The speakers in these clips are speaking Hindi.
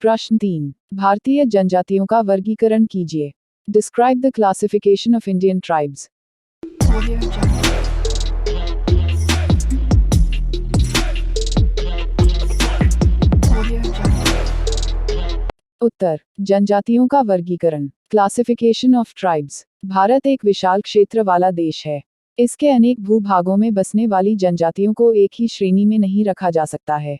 प्रश्न 3। भारतीय जनजातियों का वर्गीकरण कीजिए। Describe the classification of Indian tribes. उत्तर। जनजातियों का वर्गीकरण। Classification of tribes. भारत एक विशाल क्षेत्र वाला देश है। इसके अनेक भूभागों में बसने वाली जनजातियों को एक ही श्रेणी में नहीं रखा जा सकता है,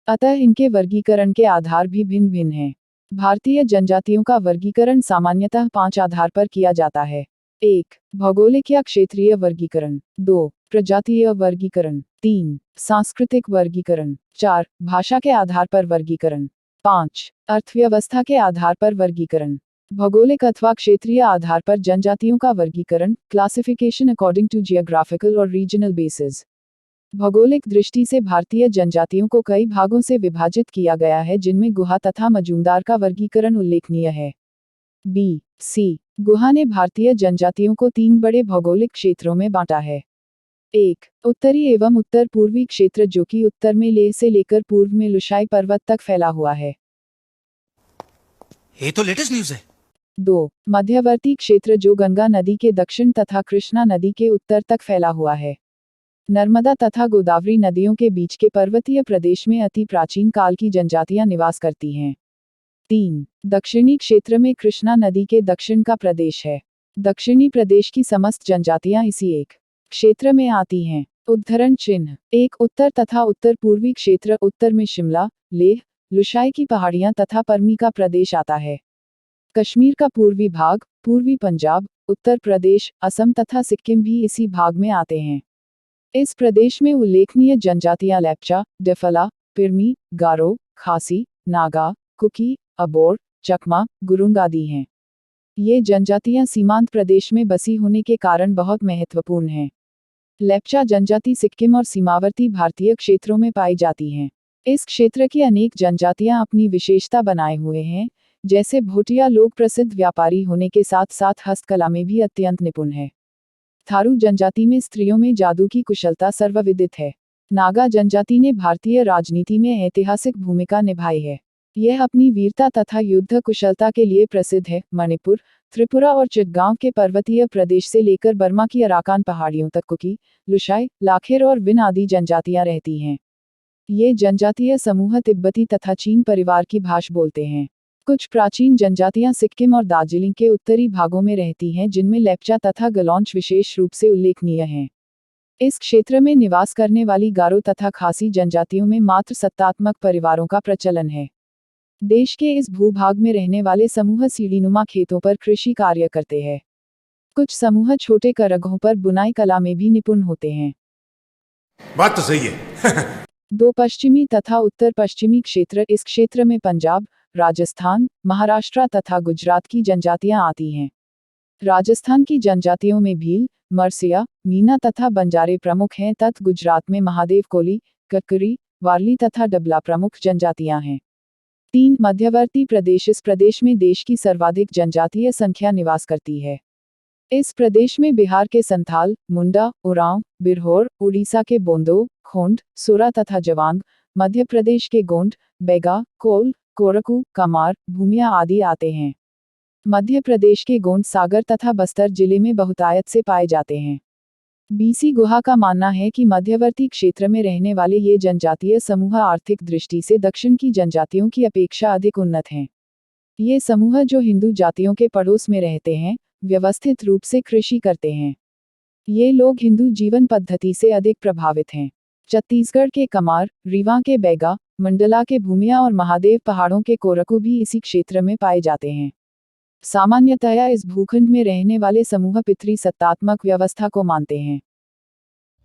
अतः इनके वर्गीकरण के आधार भी भिन्न भिन्न हैं। भारतीय जनजातियों का वर्गीकरण सामान्यतः 5 आधार पर किया जाता है। 1. भौगोलिक या क्षेत्रीय वर्गीकरण। 2. प्रजातीय वर्गीकरण। 3. सांस्कृतिक वर्गीकरण। 4. भाषा के आधार पर वर्गीकरण। 5. अर्थव्यवस्था के आधार पर वर्गीकरण। भौगोलिक अथवा क्षेत्रीय आधार पर जनजातियों का वर्गीकरण, क्लासिफिकेशन अकॉर्डिंग टू जियोग्राफिकल और रीजनल बेसिस। भौगोलिक दृष्टि से भारतीय जनजातियों को कई भागों से विभाजित किया गया है, जिनमें गुहा तथा मजूमदार का वर्गीकरण उल्लेखनीय है। बी सी गुहा ने भारतीय जनजातियों को 3 बड़े भौगोलिक क्षेत्रों में बांटा है। 1. उत्तरी एवं उत्तर पूर्वी क्षेत्र, जो कि उत्तर में लेह से लेकर पूर्व में लुशाई पर्वत तक फैला हुआ है। ये तो लेटेस्ट न्यूज़ है। 2. मध्यवर्ती क्षेत्र, जो गंगा नदी के दक्षिण तथा कृष्णा नदी के उत्तर तक फैला हुआ है। नर्मदा तथा गोदावरी नदियों के बीच के पर्वतीय प्रदेश में अति प्राचीन काल की जनजातियां निवास करती हैं। 3. दक्षिणी क्षेत्र में कृष्णा नदी के दक्षिण का प्रदेश है। दक्षिणी प्रदेश की समस्त जनजातियां इसी एक क्षेत्र में आती हैं। उद्धरण चिन्ह। 1. उत्तर तथा उत्तर पूर्वी क्षेत्र, उत्तर में शिमला, लेह, लुशाई की पहाड़ियां तथा परमी का प्रदेश आता है। कश्मीर का पूर्वी भाग, पूर्वी पंजाब, उत्तर प्रदेश, असम तथा सिक्किम भी इसी भाग में आते हैं। इस प्रदेश में उल्लेखनीय जनजातियां लेप्चा, डेफला, पिरमी, गारो, खासी, नागा, कुकी, अबोर, चकमा, गुरुंग आदि हैं। ये जनजातियां सीमांत प्रदेश में बसी होने के कारण बहुत महत्वपूर्ण हैं। लेप्चा जनजाति सिक्किम और सीमावर्ती भारतीय क्षेत्रों में पाई जाती हैं। इस क्षेत्र की अनेक जनजातियां अपनी विशेषता बनाए हुए हैं, जैसे भोटिया लोग प्रसिद्ध व्यापारी होने के साथ साथ हस्तकला में भी अत्यंत निपुण है। थारू जनजाति में स्त्रियों में जादू की कुशलता सर्वविदित है। नागा जनजाति ने भारतीय राजनीति में ऐतिहासिक भूमिका निभाई है। यह अपनी वीरता तथा युद्ध कुशलता के लिए प्रसिद्ध है। मणिपुर, त्रिपुरा और चिटगांव के पर्वतीय प्रदेश से लेकर बर्मा की अराकान पहाड़ियों तक कुकी, लुशाई, लाखेर और विन आदि जनजातियां रहती हैं। ये जनजातीय समूह तिब्बती तथा चीन परिवार की भाषा बोलते हैं। कुछ प्राचीन जनजातियां सिक्किम और दार्जिलिंग के उत्तरी भागों में रहती हैं, जिनमें लेप्चा तथा गलौंच विशेष रूप से उल्लेखनीय हैं। इस क्षेत्र में निवास करने वाली गारो तथा खासी जनजातियों में मात्र सत्तात्मक परिवारों का प्रचलन है। देश के इस भूभाग में रहने वाले समूह सीढ़ीनुमा खेतों पर कृषि कार्य करते हैं। कुछ समूह छोटे करघों पर बुनाई कला में भी निपुण होते हैं। बात तो सही है। 2 पश्चिमी तथा उत्तर पश्चिमी क्षेत्र। इस क्षेत्र में पंजाब, राजस्थान, महाराष्ट्र तथा गुजरात की जनजातियां आती हैं। राजस्थान की जनजातियों में भील, मरसिया, मीना तथा बंजारे प्रमुख हैं, तथा गुजरात में महादेव कोली, कक्करी, वारली तथा डबला प्रमुख जनजातियां हैं। 3. मध्यवर्ती प्रदेश। इस प्रदेश में देश की सर्वाधिक जनजातीय संख्या निवास करती है। इस प्रदेश में बिहार के संथाल, मुंडा, उरांव, बिरहोर, उड़ीसा के बोंदो, खोंड, सोरा तथा जवांग, मध्य प्रदेश के गोंड, बेगा, कोल, कोरकू, कमार, भूमिया आदि आते हैं। मध्य प्रदेश के गोंड सागर तथा बस्तर जिले में बहुतायत से पाए जाते हैं। बीसी गुहा का मानना है कि मध्यवर्ती क्षेत्र में रहने वाले ये जनजातीय समूह आर्थिक दृष्टि से दक्षिण की जनजातियों की अपेक्षा अधिक उन्नत हैं। ये समूह, जो हिंदू जातियों के पड़ोस में रहते हैं, व्यवस्थित रूप से कृषि करते हैं। ये लोग हिंदू जीवन पद्धति से अधिक प्रभावित हैं। छत्तीसगढ़ के कमार, रीवा के बैगा, मंडला के भूमिया और महादेव पहाड़ों के कोरकू भी इसी क्षेत्र में पाए जाते हैं। सामान्यतया इस भूखंड में रहने वाले समूह पितृ सत्तात्मक व्यवस्था को मानते हैं।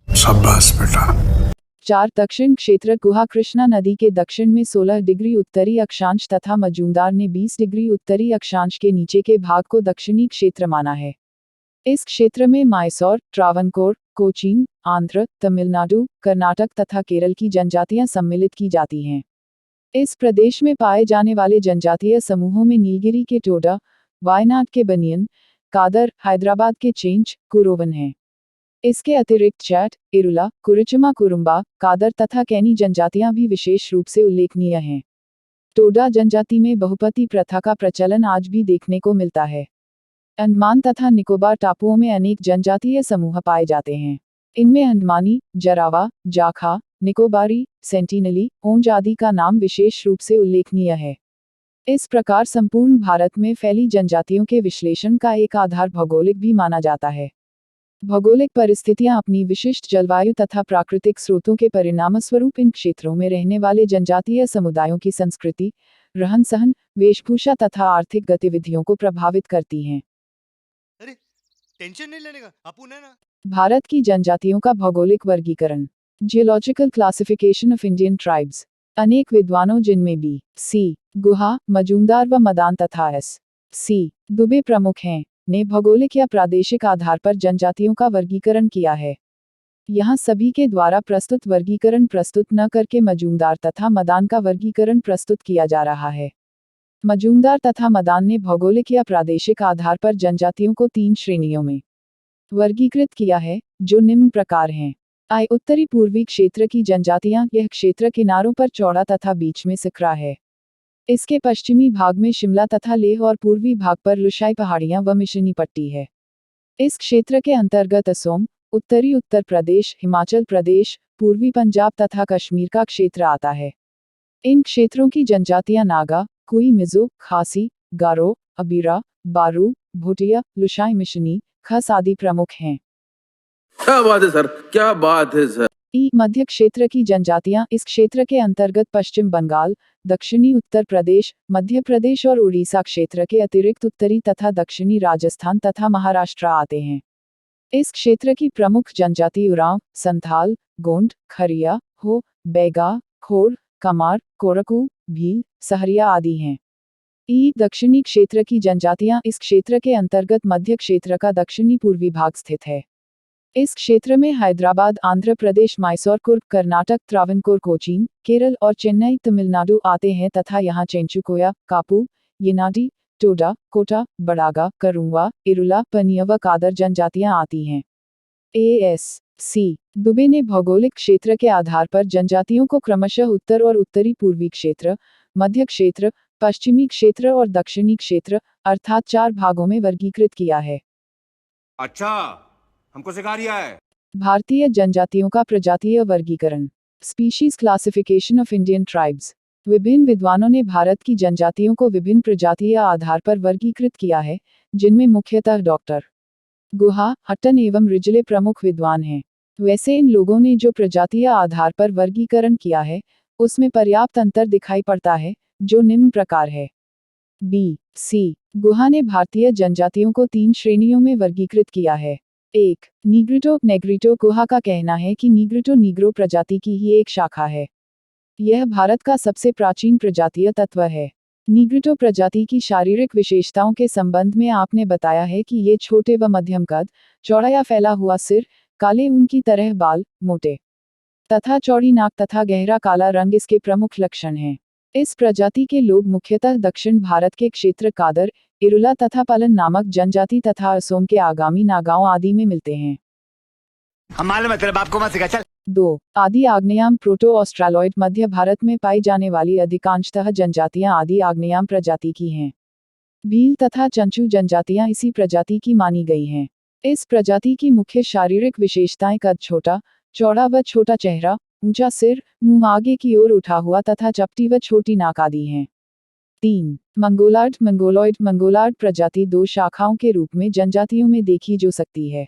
शाबाश बेटा। 4. दक्षिण क्षेत्र। गुहा कृष्णा नदी के दक्षिण में 16 डिग्री उत्तरी अक्षांश तथा मजूमदार ने 20 डिग्री उत्तरी अक्षांश के नीचे के भाग को दक्षिणी क्षेत्र माना है। इस क्षेत्र में मायसोर, ट्रावनकोर, कोचीन, आंध्र, तमिलनाडु, कर्नाटक तथा केरल की जनजातियां सम्मिलित की जाती हैं। इस प्रदेश में पाए जाने वाले जनजातीय समूहों में नीलगिरी के टोडा, वायनाड के बनियन, कादर, हैदराबाद के चेंच, कुरोवन हैं। इसके अतिरिक्त चैट, इरुला, कुरिचमा कुरुम्बा, कादर तथा कैनी जनजातियां भी विशेष रूप से उल्लेखनीय हैं। टोडा जनजाति में बहुपति प्रथा का प्रचलन आज भी देखने को मिलता है। अंडमान तथा निकोबार टापुओं में अनेक जनजातीय समूह पाए जाते हैं। इनमें अंडमानी, जरावा, जाखा, निकोबारी, सेंटिनली, ओंज आदि का नाम विशेष रूप से उल्लेखनीय है। इस प्रकार संपूर्ण भारत में फैली जनजातियों के विश्लेषण का एक आधार भौगोलिक भी माना जाता है। भौगोलिक परिस्थितियां अपनी विशिष्ट जलवायु तथा प्राकृतिक स्रोतों के परिणामस्वरूप इन क्षेत्रों में रहने वाले जनजातीय समुदायों की संस्कृति, रहन सहन, वेशभूषा तथा आर्थिक गतिविधियों को प्रभावित करती हैं। अरे टेंशन नहीं लेने का, अपुन है ना। भारत की जनजातियों का भौगोलिक वर्गीकरण। Geological classification of Indian tribes. अनेक विद्वानों जिनमें बी, सी, गुहा, मजूमदार व मदान तथा एस, सी, दुबे प्रमुख हैं, ने भौगोलिक या प्रादेशिक आधार पर जनजातियों का वर्गीकरण किया है। यहाँ सभी के द्वारा प्रस्तुत वर्गीकरण प्रस्तुत न करके मजूमदार तथा मदान का वर्गीकरण प्रस्तुत किया जा रहा है। मजूमदार तथा मदान ने भौगोलिक या प्रादेशिक आधार पर जनजातियों को 3 श्रेणियों में वर्गीकृत किया है, जो निम्न प्रकार हैं। आय उत्तरी पूर्वी क्षेत्र की जनजातियां। यह क्षेत्र किनारों पर चौड़ा तथा बीच में सिकरा है। इसके पश्चिमी भाग में शिमला तथा लेह और पूर्वी भाग पर लुशाई पहाड़ियां व मिशनी पट्टी है। इस क्षेत्र के अंतर्गत असोम, उत्तरी उत्तर प्रदेश, हिमाचल प्रदेश, पूर्वी पंजाब तथा कश्मीर का क्षेत्र आता है। इन क्षेत्रों की जनजातियां नागा, कुई मिजो, खासी, गारो, अबीरा, बारू, भूटिया, लुशाई मिशनी, खस आदि प्रमुख हैं। क्या बात है सर, क्या बात है सर। मध्य क्षेत्र की जनजातियां इस क्षेत्र के अंतर्गत पश्चिम बंगाल, दक्षिणी उत्तर प्रदेश, मध्य प्रदेश और उड़ीसा क्षेत्र के अतिरिक्त उत्तरी तथा दक्षिणी राजस्थान तथा महाराष्ट्र आते हैं। इस क्षेत्र की प्रमुख जनजाति उरांव, संथाल, गोंड, खरिया, हो, बैगा, खोर, कमार, कोरकू, भील, सहरिया आदि हैं। दक्षिणी क्षेत्र की जनजातियां इस क्षेत्र के अंतर्गत मध्य क्षेत्र का दक्षिणी पूर्वी भाग स्थित है। इस क्षेत्र में हैदराबाद, आंध्र प्रदेश, मैसूर, कुर्ग, कर्नाटक, त्रावणकोर, कोचीन, केरल और चेन्नई, तमिलनाडु आते हैं तथा यहाँ चेंचुकोया, कापू, येनाडी, टोडा, कोटा, बड़ागा, करुंवा, इरुला, पनिया व कादर जनजातियां आती हैं। सी, दुबे ने भौगोलिक क्षेत्र के आधार पर जनजातियों को क्रमशः उत्तर और उत्तरी पूर्वी क्षेत्र, मध्य क्षेत्र, पश्चिमी क्षेत्र और दक्षिणी क्षेत्र अर्थात 4 भागों में वर्गीकृत किया है। अच्छा, हमको सिखा रिया है। भारतीय जनजातियों का प्रजातीय वर्गीकरण। Species classification of Indian tribes. विभिन्न विद्वानों ने भारत की जनजातियों को विभिन्न प्रजातीय आधार पर वर्गीकृत किया है, जिनमें मुख्यतः डॉक्टर गुहा, हट्टन एवं रिजले प्रमुख विद्वान हैं। वैसे इन लोगों ने जो प्रजातीय आधार पर वर्गीकरण किया है, उसमें पर्याप्त अंतर दिखाई पड़ता है, जो निम्न प्रकार है। बी, सी, गुहा ने भारतीय जनजातियों को 3 श्रेणियों में वर्गीकृत किया है। 1. नीग्रिटो, नेग्रिटो। गुहा का कहना है कि नीग्रिटो नीग्रो प्रजाति की ही एक शाखा है। यह भारत का सबसे प्राचीन प्रजातीय तत्व है। नीग्रिटो प्रजाति की शारीरिक विशेषताओं के संबंध में आपने बताया है कि ये छोटे व मध्यम कद, चौड़ा या फैला हुआ सिर, काले ऊन की तरह बाल, मोटे तथा चौड़ी नाक तथा गहरा काला रंग इसके प्रमुख लक्षण हैं। इस प्रजाति के लोग मुख्यतः दक्षिण भारत के क्षेत्र कादर, इरुला तथा पलन नामक जनजाति तथा असोम के आगामी नागाओं आदि में मिलते हैं। हमारे मतलब आपको मत सिखा चल। 2. आदि आग्नेयाम प्रोटो ऑस्ट्रालॉइड। मध्य भारत में पाई जाने वाली अधिकांशतः जनजातियां आदि आग्नेयाम प्रजाति की हैं। भील तथा चंचू जनजातियां इसी प्रजाति की मानी गई हैं। इस प्रजाति की मुख्य शारीरिक विशेषताएं कद छोटा, चौड़ा व छोटा चेहरा, ऊंचा सिर, मुंह आगे की ओर उठा हुआ तथा चपटी व छोटी नाक आदि हैं। 3. मंगोलार्ड, मंगोलॉइड। मंगोलार्ड प्रजाति 2 शाखाओं के रूप में जनजातियों में देखी जो सकती है।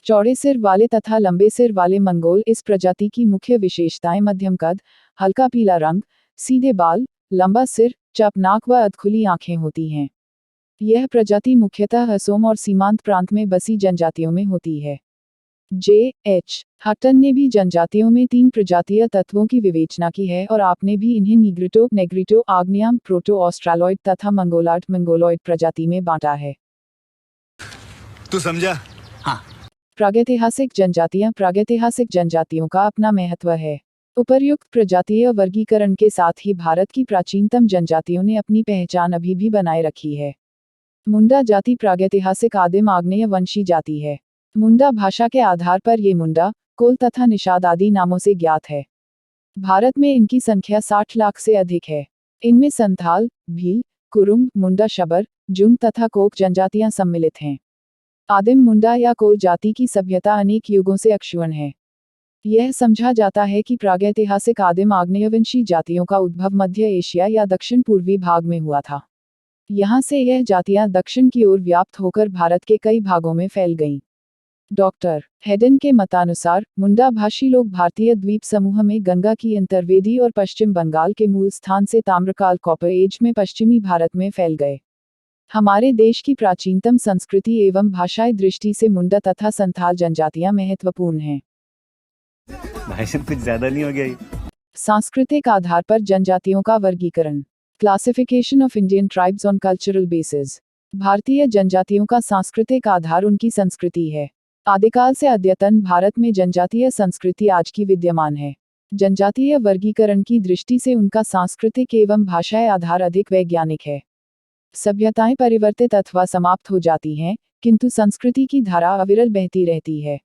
चौड़े सिर वाले तथा लंबे सिर वाले मंगोल। इस प्रजाति की मुख्य विशेषताएं मध्यम कद, हल्का पीला रंग, सीधे बाल, लंबा सिर, चप नाक व अधखुली आंखें होती हैं। यह प्रजाति मुख्यतः असोम और सीमांत प्रांत में बसी जनजातियों में होती है। J.H. हटन ने भी जनजातियों में 3 प्रजातीय तत्वों की विवेचना की है और आपने भी इन्हें नीग्रिटो, नेग्रिटो, आग्नेयाम, प्रोटो ऑस्ट्रालॉइड तथा मंगोलार्ड, मंगोलॉइड प्रजाति में बांटा है। तू समझा? हाँ। प्रागैतिहासिक जनजातियां। प्रागैतिहासिक जनजातियों का अपना महत्व है। उपर्युक्त प्रजातीय वर्गीकरण के साथ ही भारत की प्राचीनतम जनजातियों ने अपनी पहचान अभी भी बनाए रखी है। मुंडा जाति प्रागैतिहासिक आदिम आग्नेय वंशी जाति है। मुंडा भाषा के आधार पर ये मुंडा, कोल तथा निषाद आदि नामों से ज्ञात है। भारत में इनकी संख्या 60 लाख से अधिक है। इनमें संथाल, भील, कुरुंग, मुंडा शबर, जुंग तथा कोक जनजातियां सम्मिलित हैं। आदिम मुंडा या कोल जाति की सभ्यता अनेक युगों से अक्षुण्ण है। यह समझा जाता है कि प्रागैतिहासिक आदिम आग्नेयवंशी जातियों का उद्भव मध्य एशिया या दक्षिण पूर्वी भाग में हुआ था। यहाँ से यह जातियां दक्षिण की ओर व्याप्त होकर भारत के कई भागों में फैल गईं। डॉक्टर हेडन के मतानुसार मुंडा भाषी लोग भारतीय द्वीप समूह में गंगा की अंतर्वेदी और पश्चिम बंगाल के मूल स्थान से ताम्रकाल कॉपर एज में पश्चिमी भारत में फैल गए। हमारे देश की प्राचीनतम संस्कृति एवं भाषाई दृष्टि से मुंडा तथा संथाल जनजातियां महत्वपूर्ण हैं। भाई साहब कुछ ज्यादा नहीं हो गया ये? सांस्कृतिक आधार पर जनजातियों का वर्गीकरण। Classification of Indian tribes on cultural basis. भारतीय जनजातियों का सांस्कृतिक आधार उनकी संस्कृति है। आदिकाल से अद्यतन भारत में जनजातीय संस्कृति आज की विद्यमान है। जनजातीय वर्गीकरण की दृष्टि से उनका सांस्कृतिक एवं भाषाई आधार अधिक वैज्ञानिक है। सभ्यताएं परिवर्तित अथवा समाप्त हो जाती हैं, किंतु संस्कृति की धारा अविरल बहती रहती है।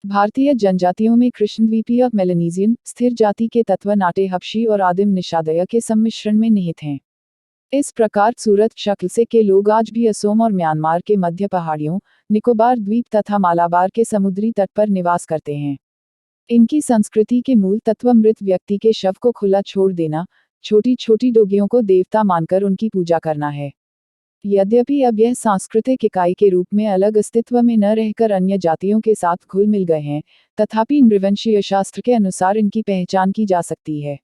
भारतीय जनजातियों में कृष्णद्वीपीय, मेलानेशियन, स्थिर जाति के तत्व नाटे हबशी और आदिम निषादय के सम्मिश्रण में निहित हैं। इस प्रकार सूरत शक्ल से के लोग आज भी असोम और म्यांमार के मध्य पहाड़ियों, निकोबार द्वीप तथा मालाबार के समुद्री तट पर निवास करते हैं। इनकी संस्कृति के मूल तत्व मृत व्यक्ति के शव को खुला छोड़ देना, छोटी छोटी डोगियों को देवता मानकर उनकी पूजा करना है। यद्यपि अब यह सांस्कृतिक इकाई के रूप में अलग अस्तित्व में न रहकर अन्य जातियों के साथ घुल मिल गए हैं, तथापि नृवंशीय शास्त्र के अनुसार इनकी पहचान की जा सकती है।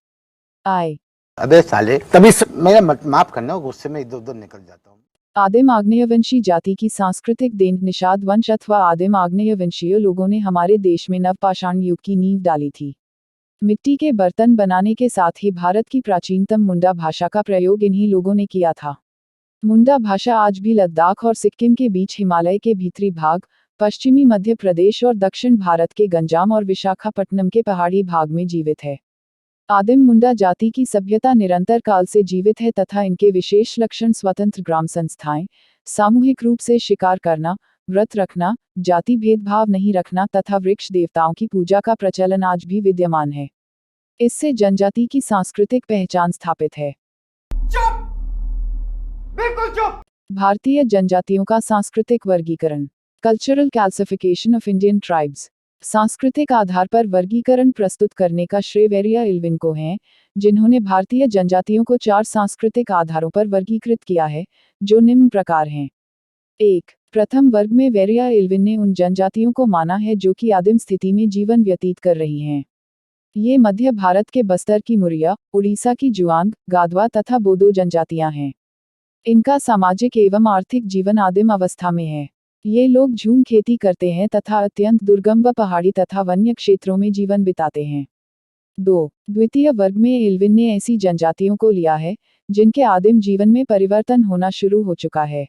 अबे साले तभी मेरा माफ करना, गुस्से में इधर उधर निकल जाता हूँ। आदिम आग्नेयवंशी जाति की सांस्कृतिक देन निषाद वंश अथवा आदिम आग्नेयवंशीय लोगों ने हमारे देश में नवपाषाण युग की नींव डाली थी। मिट्टी के बर्तन बनाने के साथ ही भारत की प्राचीनतम मुंडा भाषा का प्रयोग इन्हीं लोगों ने किया था। मुंडा भाषा आज भी लद्दाख और सिक्किम के बीच, हिमालय के भीतरी भाग, पश्चिमी मध्य प्रदेश और दक्षिण भारत के गंजाम और विशाखापट्टनम के पहाड़ी भाग में जीवित है। आदिम मुंडा जाति की सभ्यता निरंतर काल से जीवित है तथा इनके विशेष लक्षण स्वतंत्र ग्राम संस्थाएं, सामूहिक रूप से शिकार करना, व्रत रखना, जाति भेदभाव नहीं रखना तथा वृक्ष देवताओं की पूजा का प्रचलन आज भी विद्यमान है। इससे जनजाति की सांस्कृतिक पहचान स्थापित है। बिल्कुल चुप। भारतीय जनजातियों का सांस्कृतिक वर्गीकरण। Cultural classification of Indian tribes. सांस्कृतिक आधार पर वर्गीकरण प्रस्तुत करने का श्रेय वेरिया इल्विन को है, जिन्होंने भारतीय जनजातियों को 4 सांस्कृतिक आधारों पर वर्गीकृत किया है, जो निम्न प्रकार हैं। 1. प्रथम वर्ग में वेरिया इल्विन ने उन जनजातियों को माना है जो कि आदिम स्थिति में जीवन व्यतीत कर रही हैं। ये मध्य भारत के बस्तर की मुरिया, उड़ीसा की जुआंग, गादवा तथा बोडो जनजातियां हैं। इनका सामाजिक एवं आर्थिक जीवन आदिम अवस्था में है। ये लोग झूम खेती करते हैं तथा अत्यंत दुर्गम व पहाड़ी तथा वन्य क्षेत्रों में जीवन बिताते हैं। 2. द्वितीय वर्ग में इल्विन ने ऐसी जनजातियों को लिया है जिनके आदिम जीवन में परिवर्तन होना शुरू हो चुका है।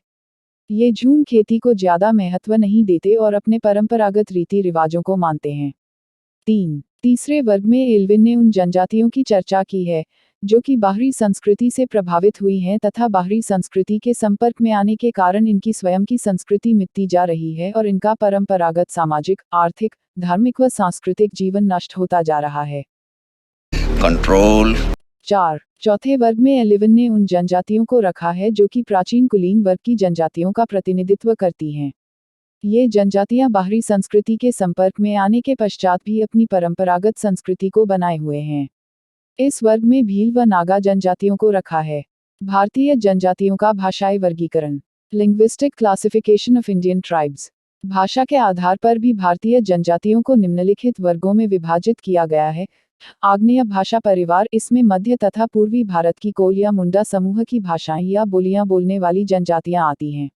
ये झूम खेती को ज्यादा महत्व नहीं देते और अपने परंपरागत रीति रिवाजों को मानते हैं। 3. तीसरे वर्ग में इल्विन ने उन जनजातियों की चर्चा की है जो कि बाहरी संस्कृति से प्रभावित हुई हैं तथा बाहरी संस्कृति के संपर्क में आने के कारण इनकी स्वयं की संस्कृति मिटती जा रही है और इनका परंपरागत सामाजिक, आर्थिक, धार्मिक व सांस्कृतिक जीवन नष्ट होता जा रहा है। कंट्रोल। 4. चौथे वर्ग में इल्विन ने उन जनजातियों को रखा है जो कि प्राचीन कुलीन वर्ग की जनजातियों का प्रतिनिधित्व करती हैं। ये जनजातियां बाहरी संस्कृति के संपर्क में आने के पश्चात भी अपनी परंपरागत संस्कृति को बनाए हुए हैं। इस वर्ग में भील व नागा जनजातियों को रखा है। भारतीय जनजातियों का भाषाई वर्गीकरण। Linguistic classification of Indian tribes. भाषा के आधार पर भी भारतीय जनजातियों को निम्नलिखित वर्गों में विभाजित किया गया है। आग्नेय भाषा परिवार, इसमें मध्य तथा पूर्वी भारत की कोल या मुंडा समूह की भाषाएं या बोलियां बोलने वाली जनजातियां आती हैं।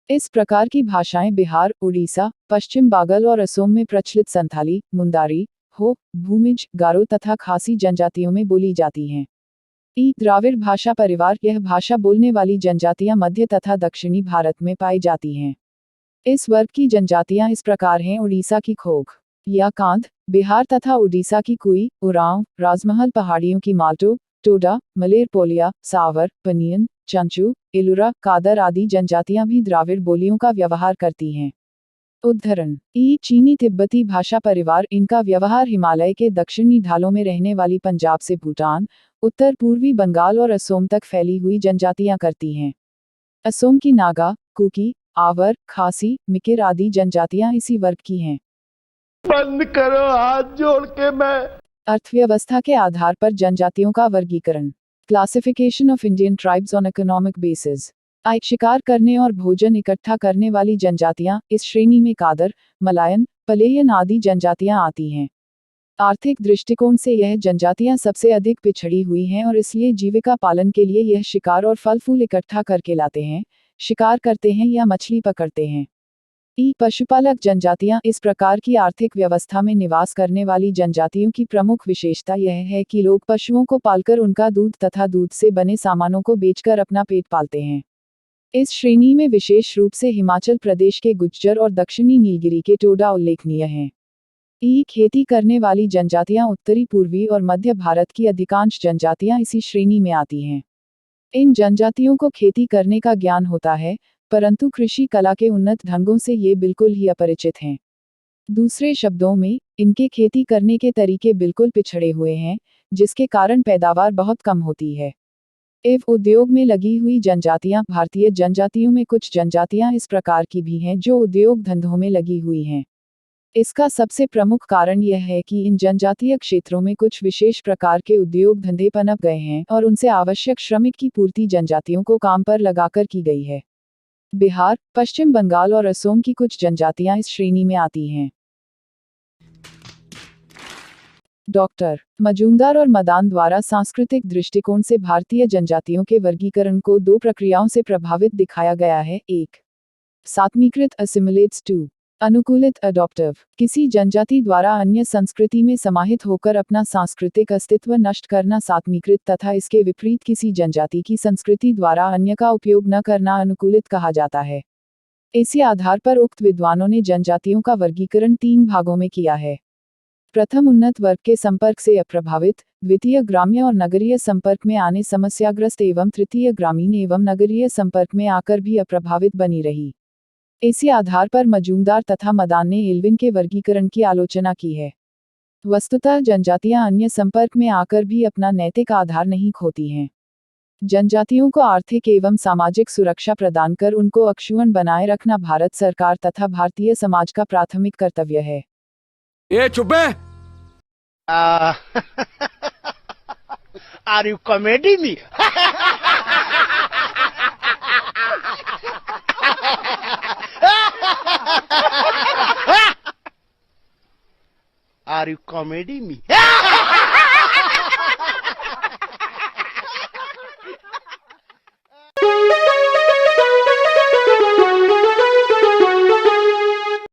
इस प्रकार की भाषाएं बिहार, उड़ीसा, पश्चिम बंगाल और असम में प्रचलित संथाली, मुंदारी, हो, भूमिज, गारो तथा खासी जनजातियों में बोली जाती हैं। द्राविड़ भाषा परिवार, यह भाषा बोलने वाली जनजातियां मध्य तथा दक्षिणी भारत में पाई जाती हैं। इस वर्ग की जनजातियां इस प्रकार हैं: उड़ीसा की खोख या कांध, बिहार तथा उड़ीसा की कुई, उरांव, राजमहल पहाड़ियों की माल्टो, टोडा, मलेर पोलिया, सावर, पनियन, चंचू, इलुरा, कादर आदि जनजातियां भी द्राविड़ बोलियों का व्यवहार करती हैं। उद्धरण चीनी तिब्बती भाषा परिवार। इनका व्यवहार हिमालय के दक्षिणी ढालों में रहने वाली पंजाब से भूटान, उत्तर पूर्वी बंगाल और असोम तक फैली हुई जनजातियां करती हैं। असोम की नागा, कुकी, आवर, खासी, मिकिर आदि जनजातियां इसी वर्ग की हैं। बंद करो हाथ जोड़ के मैं। अर्थव्यवस्था के आधार पर जनजातियों का वर्गीकरण। Classification of Indian tribes on economic basis. शिकार करने और भोजन इकट्ठा करने वाली जनजातियां, इस श्रेणी में कादर, मलायन, पलेयन आदि जनजातियां आती हैं। आर्थिक दृष्टिकोण से यह जनजातियां सबसे अधिक पिछड़ी हुई हैं और इसलिए जीविका पालन के लिए यह शिकार और फल फूल इकट्ठा करके लाते हैं, शिकार करते हैं या मछली पकड़ते हैं। पशुपालक जनजातियां। इस प्रकार की आर्थिक व्यवस्था में निवास करने वाली जनजातियों की प्रमुख विशेषता यह है कि लोग पशुओं को पालकर उनका दूध तथा दूध से बने सामानों को बेचकर अपना पेट पालते हैं। इस श्रेणी में विशेष रूप से हिमाचल प्रदेश के गुज्जर और दक्षिणी नीलगिरी के टोडा उल्लेखनीय हैं। खेती करने वाली जनजातियां। उत्तरी पूर्वी और मध्य भारत की अधिकांश जनजातियां इसी श्रेणी में आती हैं। इन जनजातियों को खेती करने का ज्ञान होता है, परंतु कृषि कला के उन्नत ढंगों से ये बिल्कुल ही अपरिचित हैं। दूसरे शब्दों में, इनके खेती करने के तरीके बिल्कुल पिछड़े हुए हैं, जिसके कारण पैदावार बहुत कम होती है। उद्योग में लगी हुई जनजातियां। भारतीय जनजातियों में कुछ जनजातियां इस प्रकार की भी हैं जो उद्योग धंधों में लगी हुई हैं। इसका सबसे प्रमुख कारण यह है कि इन जनजातीय क्षेत्रों में कुछ विशेष प्रकार के उद्योग धंधे पनप गए हैं और उनसे आवश्यक श्रमिक की पूर्ति जनजातियों को काम पर लगाकर की गई है। बिहार, पश्चिम बंगाल और असोम की कुछ जनजातियां इस श्रेणी में आती हैं। डॉक्टर मजूमदार और मदान द्वारा सांस्कृतिक दृष्टिकोण से भारतीय जनजातियों के वर्गीकरण को दो प्रक्रियाओं से प्रभावित दिखाया गया है। 1. सात्मीकृत असिमिलेट्स। 2. अनुकूलित अडॉप्टिव। किसी जनजाति द्वारा अन्य संस्कृति में समाहित होकर अपना सांस्कृतिक अस्तित्व नष्ट करना सात्मीकृत तथा इसके विपरीत किसी जनजाति की संस्कृति द्वारा अन्य का उपयोग न करना अनुकूलित कहा जाता है। इसी आधार पर उक्त विद्वानों ने जनजातियों का वर्गीकरण 3 भागों में किया है। प्रथम, उन्नत वर्ग के संपर्क से अप्रभावित। द्वितीय, ग्राम्य और नगरीय संपर्क में आने समस्याग्रस्त एवं तृतीय, ग्रामीण एवं नगरीय संपर्क में आकर भी अप्रभावित बनी रही। इसी आधार पर मजूमदार तथा मदान ने एल्विन के वर्गीकरण की आलोचना की है। वस्तुतः जनजातियां अन्य संपर्क में आकर भी अपना नैतिक आधार नहीं खोती हैं। जनजातियों को आर्थिक एवं सामाजिक सुरक्षा प्रदान कर उनको अक्षुण्ण बनाए रखना भारत सरकार तथा भारतीय समाज का प्राथमिक कर्तव्य है। ये चुप है। Are you comedy me? Are you comedy me?